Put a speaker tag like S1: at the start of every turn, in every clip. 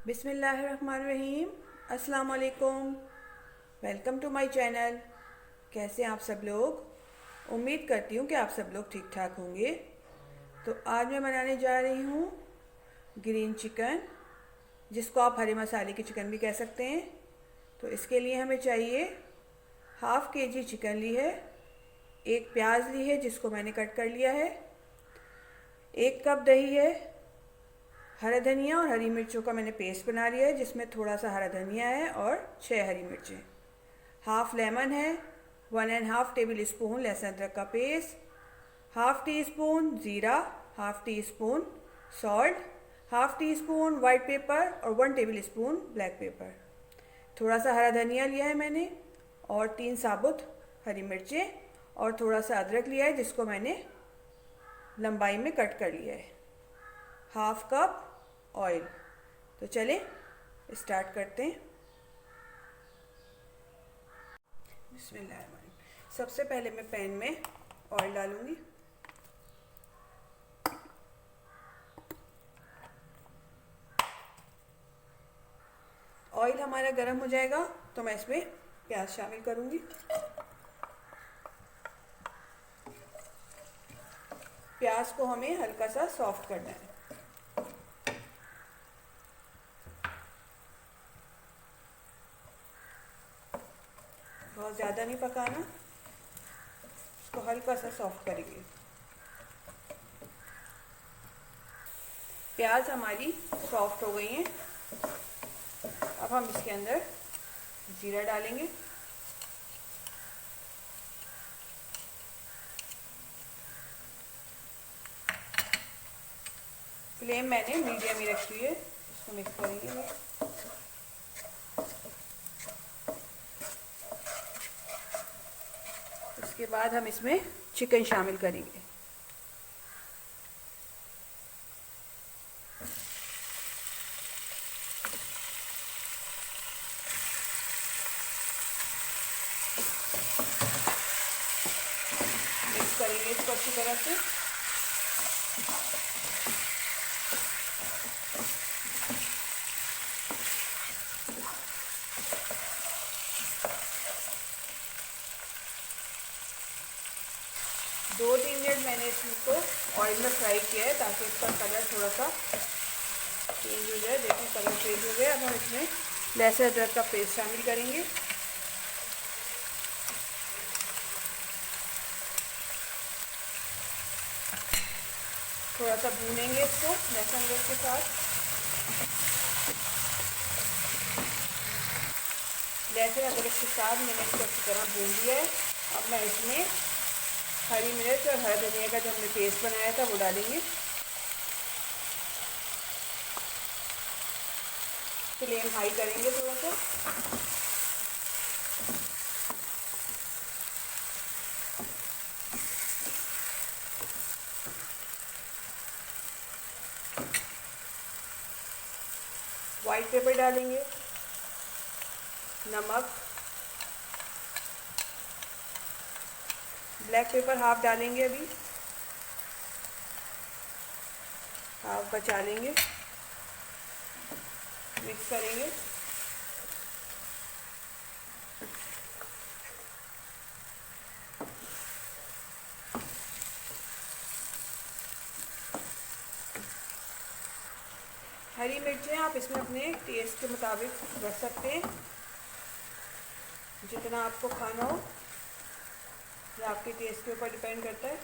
S1: बिस्मिल्लाहिर्रहमानिर्रहीम। अस्सलाम वालेकुम। Welcome to my channel. कैसे हैं आप सब लोग? उम्मीद करती हूँ कि आप सब लोग ठीक ठाक होंगे। तो आज मैं बनाने जा रही हूँ ग्रीन चिकन, जिसको आप हरे मसाले की चिकन भी कह सकते हैं। तो इसके लिए हमें चाहिए हाफ़ केजी चिकन ली है, एक प्याज ली है जिसको मैंने कट कर लिया है, एक कप दही है, हरा धनिया और हरी मिर्चों का मैंने पेस्ट बना लिया है जिसमें थोड़ा सा हरा धनिया है और 6 हरी मिर्चें, हाफ़ लेमन है, 1.5 टेबल स्पून लहसुन अदरक का पेस्ट, हाफ़ टी स्पून ज़ीरा, half tea spoon salt, half tea spoon white paper और 1 टेबल स्पून ब्लैक पेपर। थोड़ा सा हरा धनिया लिया है मैंने और 3 साबुत हरी मिर्चें और थोड़ा सा अदरक लिया है जिसको मैंने लंबाई में कट कर लिया है, हाफ़ कप ऑयल। तो चलें स्टार्ट करते हैं। बिस्मिल्लाहिर्रहमानिर्रहीम। सबसे पहले मैं पैन में ऑयल डालूंगी। ऑयल हमारा गर्म हो जाएगा तो मैं इसमें प्याज शामिल करूंगी। प्याज को हमें हल्का सा सॉफ्ट करना है। बहुत ज़्यादा नहीं पकाना, इसको हल्का सा सॉफ्ट करेंगे। प्याज हमारी सॉफ्ट हो गई हैं। अब हम इसके अंदर जीरा डालेंगे, फ्लेम मैंने मीडियम ही रखी है। इसको मिक्स करेंगे। इसके बाद हम इसमें चिकन शामिल करेंगे। मिक्स करेंगे इसको अच्छी तरह से। दो तीन मिनट मैंने इसको ऑयल में फ्राई किया है ताकि इसका कलर थोड़ा सा चेंज हो जाए। देखिए कलर चेंज हो गया। अब हम इसमें लहसुन अदरक का पेस्ट शामिल करेंगे। थोड़ा सा भूनेंगे इसको लहसुन अदरक के साथ। लहसुन अदरक के साथ मैंने इसको अच्छी तरह भून लिया है। अब मैं इसमें हरी मिर्च और हरा धनिया का जो हमने पेस्ट बनाया था वो डालेंगे। फ्लेम हाई करेंगे थोड़ा सा। वाइट पेपर डालेंगे, नमक, ब्लैक पेपर हाफ डालेंगे, अभी हाफ बचा लेंगे। मिक्स करेंगे। हरी मिर्चें आप इसमें अपने टेस्ट के मुताबिक रख सकते हैं, जितना आपको खाना हो। ये आपके टेस्ट के ऊपर डिपेंड करता है।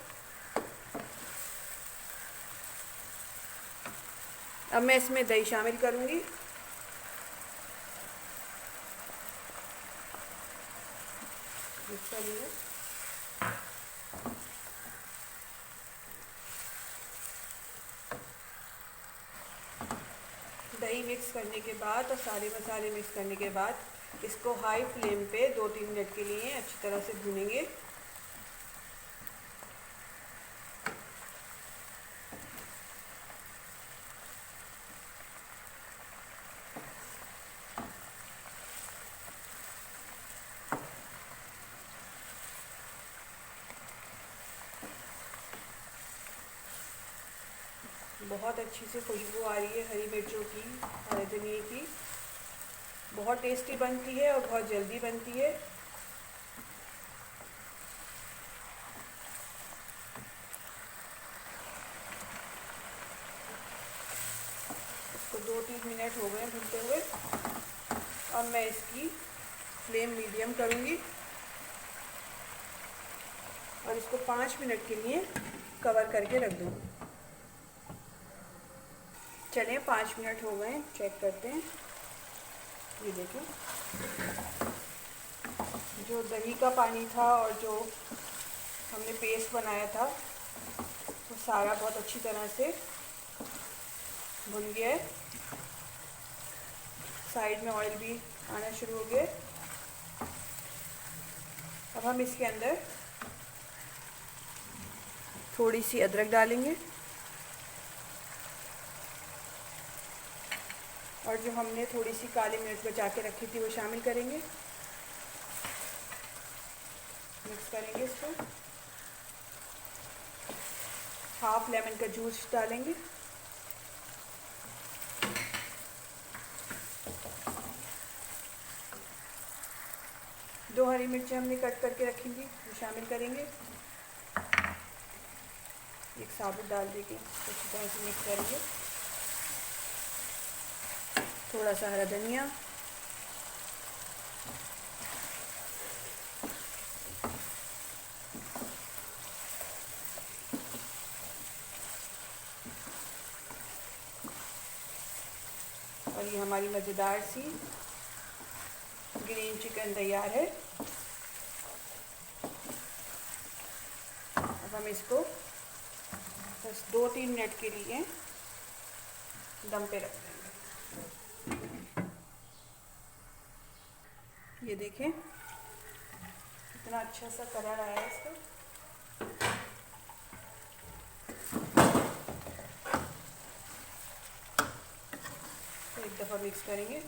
S1: अब मैं इसमें दही शामिल करूंगी। मिक्स करिए। दही मिक्स करने के बाद और सारे मसाले मिक्स करने के बाद इसको हाई फ्लेम पे 2-3 मिनट के लिए अच्छी तरह से भूनेंगे। बहुत अच्छी सी खुशबू आ रही है हरी मिर्चों की, हरे धनिए की। बहुत टेस्टी बनती है और बहुत जल्दी बनती है। इसको 2-3 मिनट हो गए भूनते हुए। अब मैं इसकी फ्लेम मीडियम करूँगी और इसको 5 मिनट के लिए कवर करके रख दूँगी। चलिए 5 मिनट हो गए, चेक करते हैं। ये देखिए, जो दही का पानी था और जो हमने पेस्ट बनाया था वो सारा बहुत अच्छी तरह से भुन गया है। साइड में ऑयल भी आना शुरू हो गया। अब हम इसके अंदर थोड़ी सी अदरक डालेंगे और जो हमने थोड़ी सी काली मिर्च बचा के रखी थी वो शामिल करेंगे। मिक्स करेंगे इसको। हाफ लेमन का जूस डालेंगे। दो हरी मिर्चें हमने कट करके रखी थी वो शामिल करेंगे। एक साबुत डाल देंगे, अच्छी तरह से मिक्स करेंगे। थोड़ा सा हरा धनिया, और ये हमारी मज़ेदार सी ग्रीन चिकन तैयार है। अब हम इसको बस 2-3 मिनट के लिए दम पे रख देंगे। ये देखें कितना अच्छा सा कलर आया है इसका। तो एक दफ़ा मिक्स करेंगे।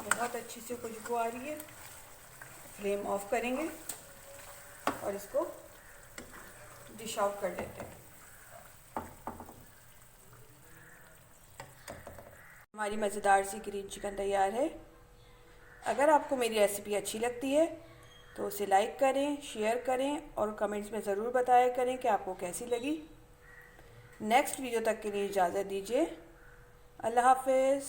S1: बहुत अच्छी सी खुशबू आ रही है। फ्लेम ऑफ करेंगे और इसको डिश आउट कर देते हैं। हमारी मज़ेदार सी ग्रीन चिकन तैयार है। अगर आपको मेरी रेसिपी अच्छी लगती है तो उसे लाइक करें, शेयर करें और कमेंट्स में ज़रूर बताया करें कि आपको कैसी लगी। नेक्स्ट वीडियो तक के लिए इजाज़त दीजिए। अल्लाह हाफ़िज़।